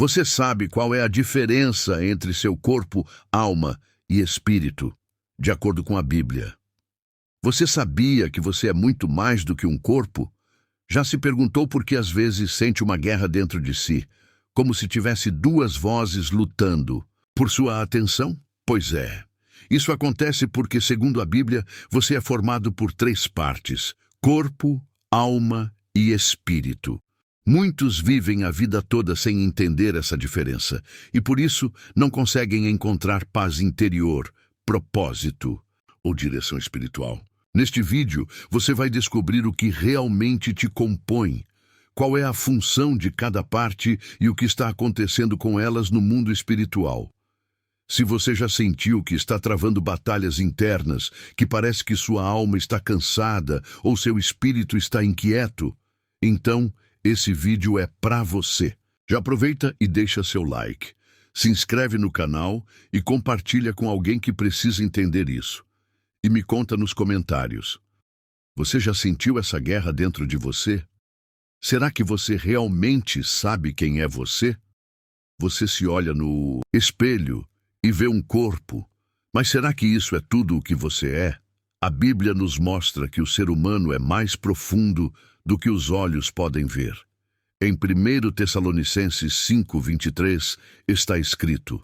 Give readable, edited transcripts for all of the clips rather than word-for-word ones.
Você sabe qual é a diferença entre seu corpo, alma e espírito, de acordo com a Bíblia? Você sabia que você é muito mais do que um corpo? Já se perguntou por que às vezes sente uma guerra dentro de si, como se tivesse duas vozes lutando por sua atenção? Pois é. Isso acontece porque, segundo a Bíblia, você é formado por três partes: corpo, alma e espírito. Muitos vivem a vida toda sem entender essa diferença e, por isso, não conseguem encontrar paz interior, propósito ou direção espiritual. Neste vídeo, você vai descobrir o que realmente te compõe, qual é a função de cada parte e o que está acontecendo com elas no mundo espiritual. Se você já sentiu que está travando batalhas internas, que parece que sua alma está cansada ou seu espírito está inquieto, então esse vídeo é para você. Já aproveita e deixa seu like, se inscreve no canal e compartilha com alguém que precisa entender isso. E me conta nos comentários. Você já sentiu essa guerra dentro de você? Será que você realmente sabe quem é você? Você se olha no espelho e vê um corpo, mas será que isso é tudo o que você é? A Bíblia nos mostra que o ser humano é mais profundo do que os olhos podem ver. Em 1 Tessalonicenses 5:23 está escrito: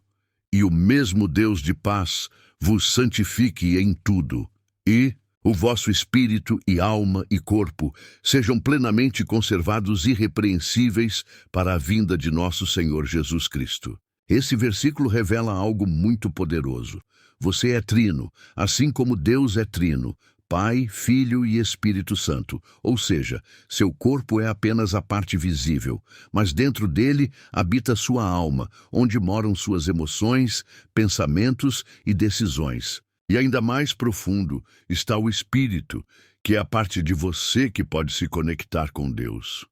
"E o mesmo Deus de paz vos santifique em tudo, e o vosso espírito e alma e corpo sejam plenamente conservados irrepreensíveis para a vinda de nosso Senhor Jesus Cristo." Esse versículo revela algo muito poderoso. Você é trino, assim como Deus é trino, Pai, Filho e Espírito Santo. Ou seja, seu corpo é apenas a parte visível, mas dentro dele habita sua alma, onde moram suas emoções, pensamentos e decisões. E ainda mais profundo está o Espírito, que é a parte de você que pode se conectar com Deus.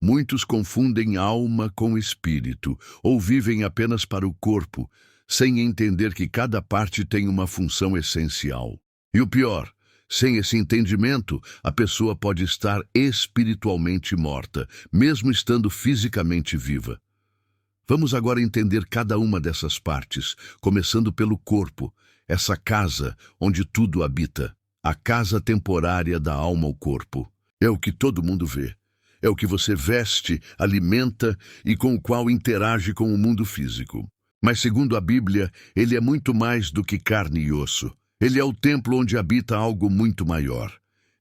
Muitos confundem alma com espírito, ou vivem apenas para o corpo, sem entender que cada parte tem uma função essencial. E o pior, sem esse entendimento, a pessoa pode estar espiritualmente morta, mesmo estando fisicamente viva. Vamos agora entender cada uma dessas partes, começando pelo corpo, essa casa onde tudo habita. A casa temporária da alma ao corpo. É o que todo mundo vê. É o que você veste, alimenta e com o qual interage com o mundo físico. Mas, segundo a Bíblia, ele é muito mais do que carne e osso. Ele é o templo onde habita algo muito maior.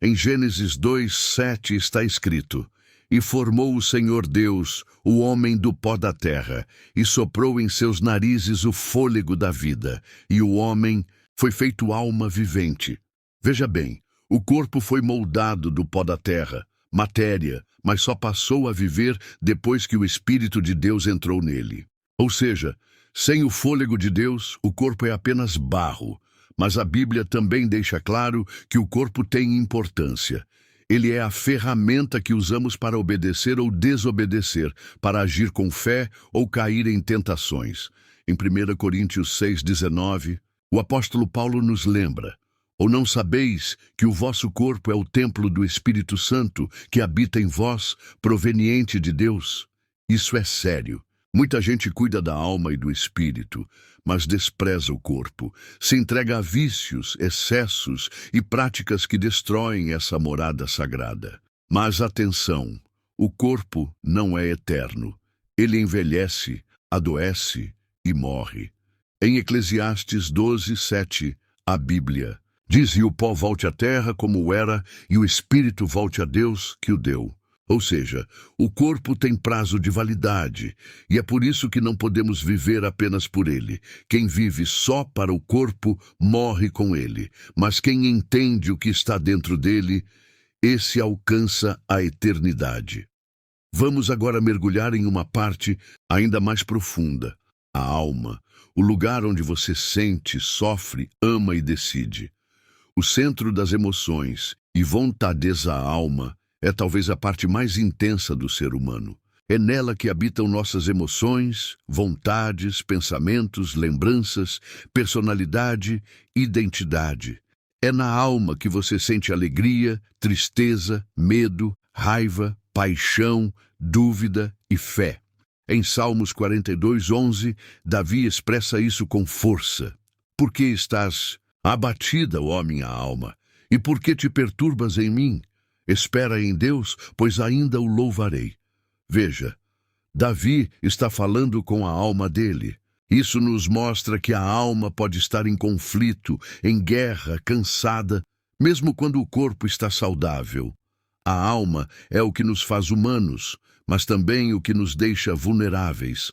Em Gênesis 2:7 está escrito: "E formou o Senhor Deus o homem do pó da terra, e soprou em seus narizes o fôlego da vida, e o homem foi feito alma vivente." Veja bem, o corpo foi moldado do pó da terra, matéria, mas só passou a viver depois que o Espírito de Deus entrou nele. Ou seja, sem o fôlego de Deus, o corpo é apenas barro. Mas a Bíblia também deixa claro que o corpo tem importância. Ele é a ferramenta que usamos para obedecer ou desobedecer, para agir com fé ou cair em tentações. Em 1 Coríntios 6:19, o apóstolo Paulo nos lembra: "Ou não sabeis que o vosso corpo é o templo do Espírito Santo, que habita em vós, proveniente de Deus?" Isso é sério. Muita gente cuida da alma e do espírito, mas despreza o corpo, se entrega a vícios, excessos e práticas que destroem essa morada sagrada. Mas atenção, o corpo não é eterno. Ele envelhece, adoece e morre. Em Eclesiastes 12:7, a Bíblia diz: "E o pó volte à terra como era, e o espírito volte a Deus que o deu." Ou seja, o corpo tem prazo de validade, e é por isso que não podemos viver apenas por ele. Quem vive só para o corpo, morre com ele. Mas quem entende o que está dentro dele, esse alcança a eternidade. Vamos agora mergulhar em uma parte ainda mais profunda, a alma, o lugar onde você sente, sofre, ama e decide. O centro das emoções e vontades da alma é talvez a parte mais intensa do ser humano. É nela que habitam nossas emoções, vontades, pensamentos, lembranças, personalidade, identidade. É na alma que você sente alegria, tristeza, medo, raiva, paixão, dúvida e fé. Em Salmos 42:11, Davi expressa isso com força. Por que estás abatida, ó minha alma? E por que te perturbas em mim? Espera em Deus, pois ainda o louvarei. Veja, Davi está falando com a alma dele. Isso nos mostra que a alma pode estar em conflito, em guerra, cansada, mesmo quando o corpo está saudável. A alma é o que nos faz humanos, mas também o que nos deixa vulneráveis.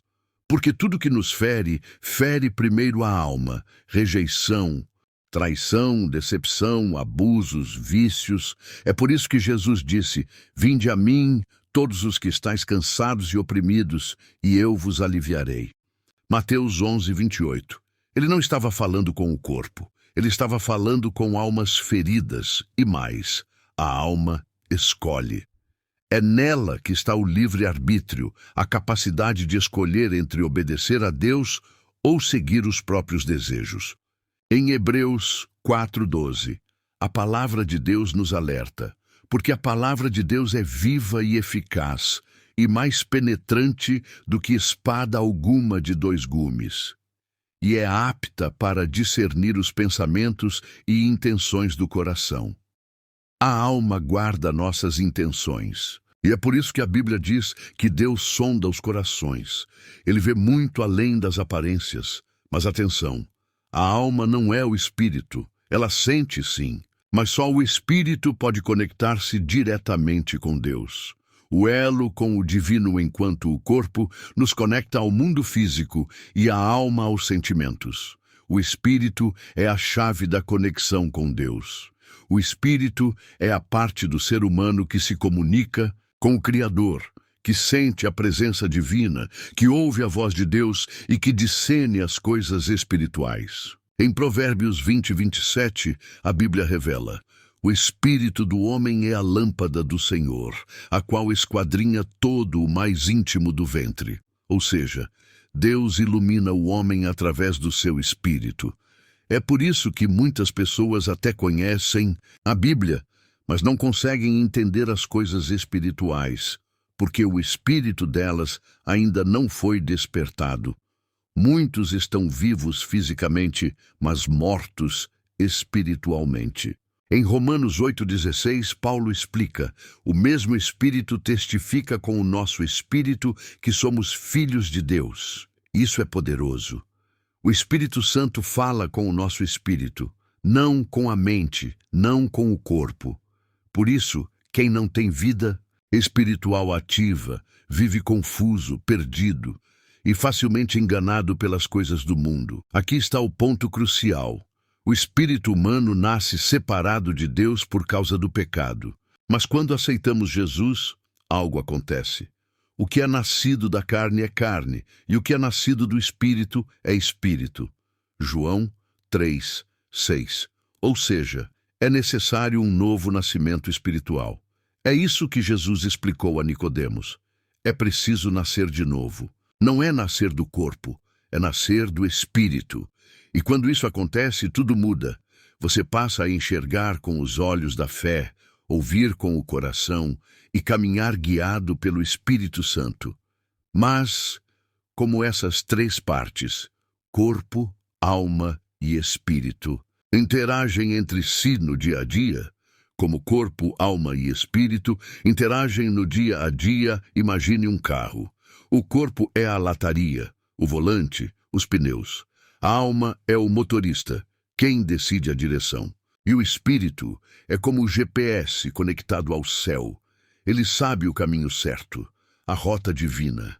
Porque tudo que nos fere, fere primeiro a alma. Rejeição, traição, decepção, abusos, vícios. É por isso que Jesus disse: "Vinde a mim, todos os que estáis cansados e oprimidos, e eu vos aliviarei." Mateus 11:28. Ele não estava falando com o corpo. Ele estava falando com almas feridas e mais. A alma escolhe. É nela que está o livre-arbítrio, a capacidade de escolher entre obedecer a Deus ou seguir os próprios desejos. Em Hebreus 4:12, a palavra de Deus nos alerta, porque a palavra de Deus é viva e eficaz, e mais penetrante do que espada alguma de 2 gumes, e é apta para discernir os pensamentos e intenções do coração. A alma guarda nossas intenções. E é por isso que a Bíblia diz que Deus sonda os corações. Ele vê muito além das aparências. Mas atenção, a alma não é o espírito. Ela sente sim, mas só o espírito pode conectar-se diretamente com Deus. O elo com o divino enquanto o corpo nos conecta ao mundo físico e a alma aos sentimentos. O espírito é a chave da conexão com Deus. O espírito é a parte do ser humano que se comunica com o Criador, que sente a presença divina, que ouve a voz de Deus e que discerne as coisas espirituais. Em Provérbios 20:27, a Bíblia revela: "O espírito do homem é a lâmpada do Senhor, a qual esquadrinha todo o mais íntimo do ventre." Ou seja, Deus ilumina o homem através do seu espírito. É por isso que muitas pessoas até conhecem a Bíblia, mas não conseguem entender as coisas espirituais, porque o espírito delas ainda não foi despertado. Muitos estão vivos fisicamente, mas mortos espiritualmente. Em Romanos 8:16, Paulo explica: "O mesmo Espírito testifica com o nosso espírito que somos filhos de Deus." Isso é poderoso. O Espírito Santo fala com o nosso espírito, não com a mente, não com o corpo. Por isso, quem não tem vida espiritual ativa vive confuso, perdido e facilmente enganado pelas coisas do mundo. Aqui está o ponto crucial. O espírito humano nasce separado de Deus por causa do pecado. Mas quando aceitamos Jesus, algo acontece. O que é nascido da carne é carne, e o que é nascido do espírito é espírito. João 3:6. Ou seja, é necessário um novo nascimento espiritual. É isso que Jesus explicou a Nicodemos. É preciso nascer de novo. Não é nascer do corpo, é nascer do espírito. E quando isso acontece, tudo muda. Você passa a enxergar com os olhos da fé, ouvir com o coração e caminhar guiado pelo Espírito Santo. Mas, como essas 3 partes, corpo, alma e espírito, interagem entre si no dia a dia, como corpo, alma e espírito interagem no dia a dia, imagine um carro. O corpo é a lataria, o volante, os pneus. A alma é o motorista, quem decide a direção. E o espírito é como o GPS conectado ao céu. Ele sabe o caminho certo, a rota divina.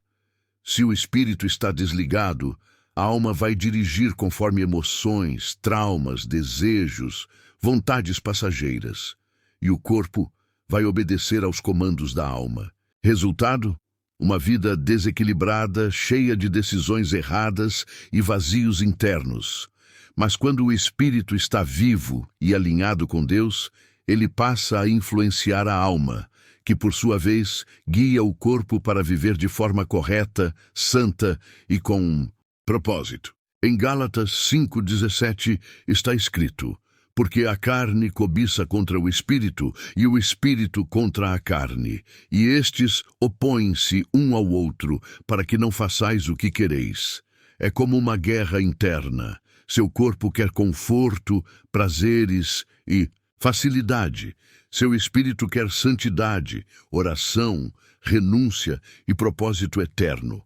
Se o espírito está desligado, a alma vai dirigir conforme emoções, traumas, desejos, vontades passageiras. E o corpo vai obedecer aos comandos da alma. Resultado? Uma vida desequilibrada, cheia de decisões erradas e vazios internos. Mas quando o espírito está vivo e alinhado com Deus, ele passa a influenciar a alma, que por sua vez guia o corpo para viver de forma correta, santa e com propósito. Em Gálatas 5:17 está escrito: Porque a carne cobiça contra o espírito, e o espírito contra a carne, e estes opõem-se um ao outro, para que não façais o que quereis. É como uma guerra interna. Seu corpo quer conforto, prazeres e facilidade. Seu espírito quer santidade, oração, renúncia e propósito eterno.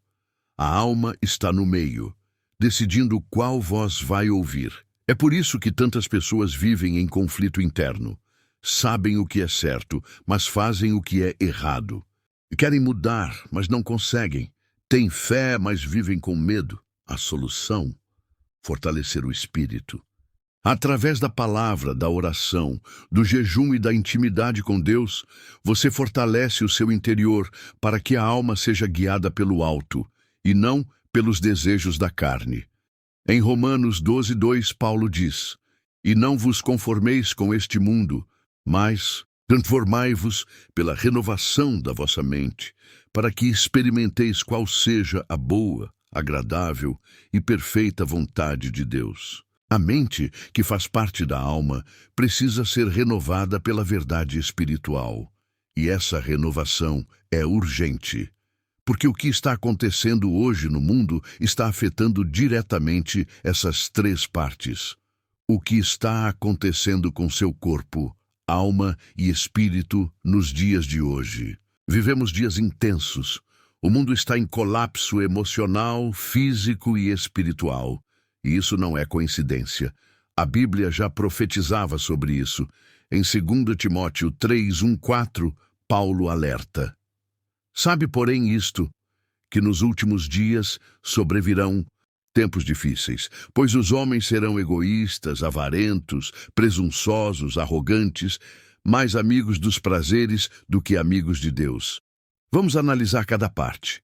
A alma está no meio, decidindo qual voz vai ouvir. É por isso que tantas pessoas vivem em conflito interno. Sabem o que é certo, mas fazem o que é errado. Querem mudar, mas não conseguem. Têm fé, mas vivem com medo. A solução? Fortalecer o espírito. Através da palavra, da oração, do jejum e da intimidade com Deus, você fortalece o seu interior para que a alma seja guiada pelo alto e não pelos desejos da carne. Em Romanos 12:2, Paulo diz: E não vos conformeis com este mundo, mas transformai-vos pela renovação da vossa mente, para que experimenteis qual seja a boa, agradável e perfeita vontade de Deus. A mente, que faz parte da alma, precisa ser renovada pela verdade espiritual. E essa renovação é urgente. Porque o que está acontecendo hoje no mundo está afetando diretamente essas três partes. O que está acontecendo com seu corpo, alma e espírito nos dias de hoje. Vivemos dias intensos. O mundo está em colapso emocional, físico e espiritual. E isso não é coincidência. A Bíblia já profetizava sobre isso. Em 2 Timóteo 3:1-4, Paulo alerta. Sabe, porém, isto, que nos últimos dias sobrevirão tempos difíceis, pois os homens serão egoístas, avarentos, presunçosos, arrogantes, mais amigos dos prazeres do que amigos de Deus. Vamos analisar cada parte.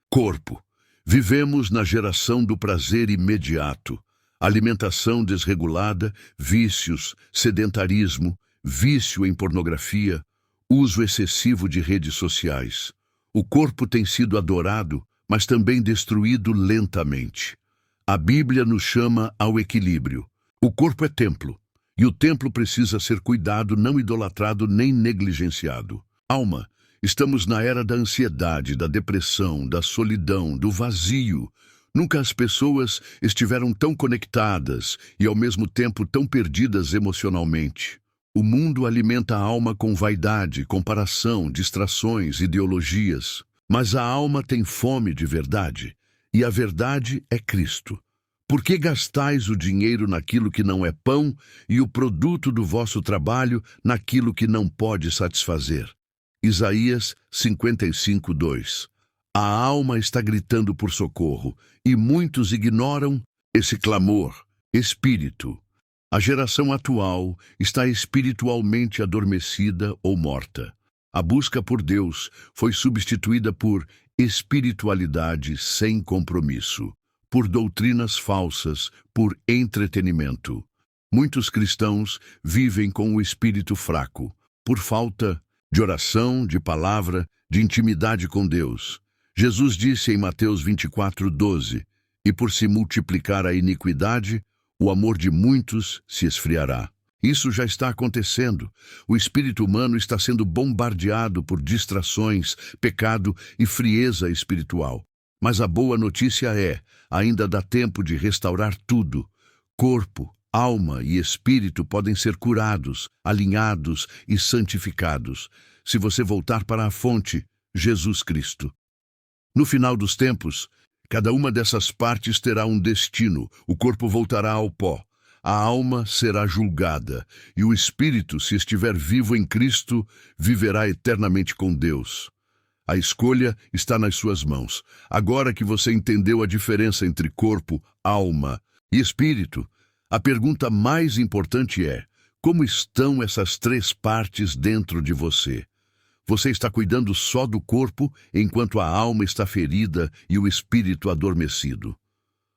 Corpo. Vivemos na geração do prazer imediato, alimentação desregulada, vícios, sedentarismo, vício em pornografia, uso excessivo de redes sociais. O corpo tem sido adorado, mas também destruído lentamente. A Bíblia nos chama ao equilíbrio. O corpo é templo, e o templo precisa ser cuidado, não idolatrado nem negligenciado. Alma, estamos na era da ansiedade, da depressão, da solidão, do vazio. Nunca as pessoas estiveram tão conectadas e, ao mesmo tempo, tão perdidas emocionalmente. O mundo alimenta a alma com vaidade, comparação, distrações, ideologias. Mas a alma tem fome de verdade, e a verdade é Cristo. Por que gastais o dinheiro naquilo que não é pão e o produto do vosso trabalho naquilo que não pode satisfazer? Isaías 55:2. A alma está gritando por socorro, e muitos ignoram esse clamor. Espírito. A geração atual está espiritualmente adormecida ou morta. A busca por Deus foi substituída por espiritualidade sem compromisso, por doutrinas falsas, por entretenimento. Muitos cristãos vivem com o espírito fraco, por falta de oração, de palavra, de intimidade com Deus. Jesus disse em Mateus 24:12, e por se multiplicar a iniquidade, o amor de muitos se esfriará. Isso já está acontecendo. O espírito humano está sendo bombardeado por distrações, pecado e frieza espiritual. Mas a boa notícia é, ainda dá tempo de restaurar tudo. Corpo, alma e espírito podem ser curados, alinhados e santificados, se você voltar para a fonte, Jesus Cristo. No final dos tempos, cada uma dessas partes terá um destino. O corpo voltará ao pó, a alma será julgada, e o espírito, se estiver vivo em Cristo, viverá eternamente com Deus. A escolha está nas suas mãos. Agora que você entendeu a diferença entre corpo, alma e espírito, a pergunta mais importante é: como estão essas três partes dentro de você? Você está cuidando só do corpo, enquanto a alma está ferida e o espírito adormecido?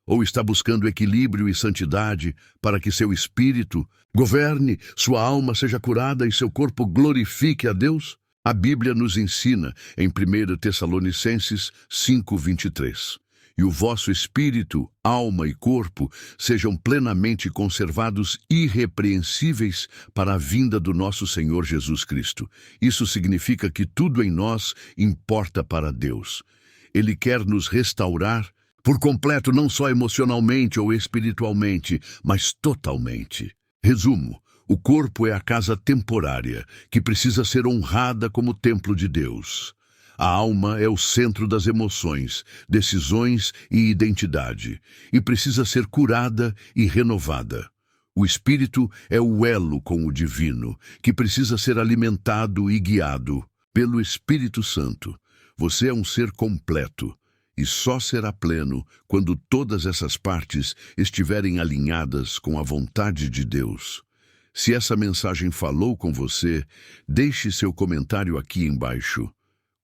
Ou está buscando equilíbrio e santidade para que seu espírito governe, sua alma seja curada e seu corpo glorifique a Deus? A Bíblia nos ensina em 1 Tessalonicenses 5:23. e o vosso espírito, alma e corpo sejam plenamente conservados irrepreensíveis para a vinda do nosso Senhor Jesus Cristo. Isso significa que tudo em nós importa para Deus. Ele quer nos restaurar por completo, não só emocionalmente ou espiritualmente, mas totalmente. Resumo: o corpo é a casa temporária, que precisa ser honrada como templo de Deus. A alma é o centro das emoções, decisões e identidade, e precisa ser curada e renovada. O espírito é o elo com o divino, que precisa ser alimentado e guiado pelo Espírito Santo. Você é um ser completo, e só será pleno quando todas essas partes estiverem alinhadas com a vontade de Deus. Se essa mensagem falou com você, deixe seu comentário aqui embaixo.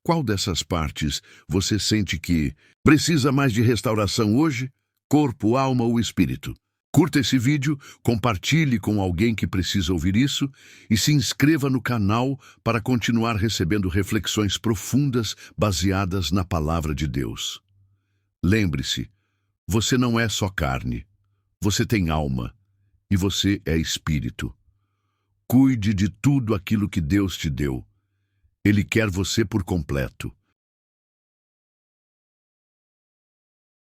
Qual dessas partes você sente que precisa mais de restauração hoje? Corpo, alma ou espírito? Curta esse vídeo, compartilhe com alguém que precisa ouvir isso e se inscreva no canal para continuar recebendo reflexões profundas baseadas na Palavra de Deus. Lembre-se, você não é só carne, você tem alma e você é espírito. Cuide de tudo aquilo que Deus te deu. Ele quer você por completo.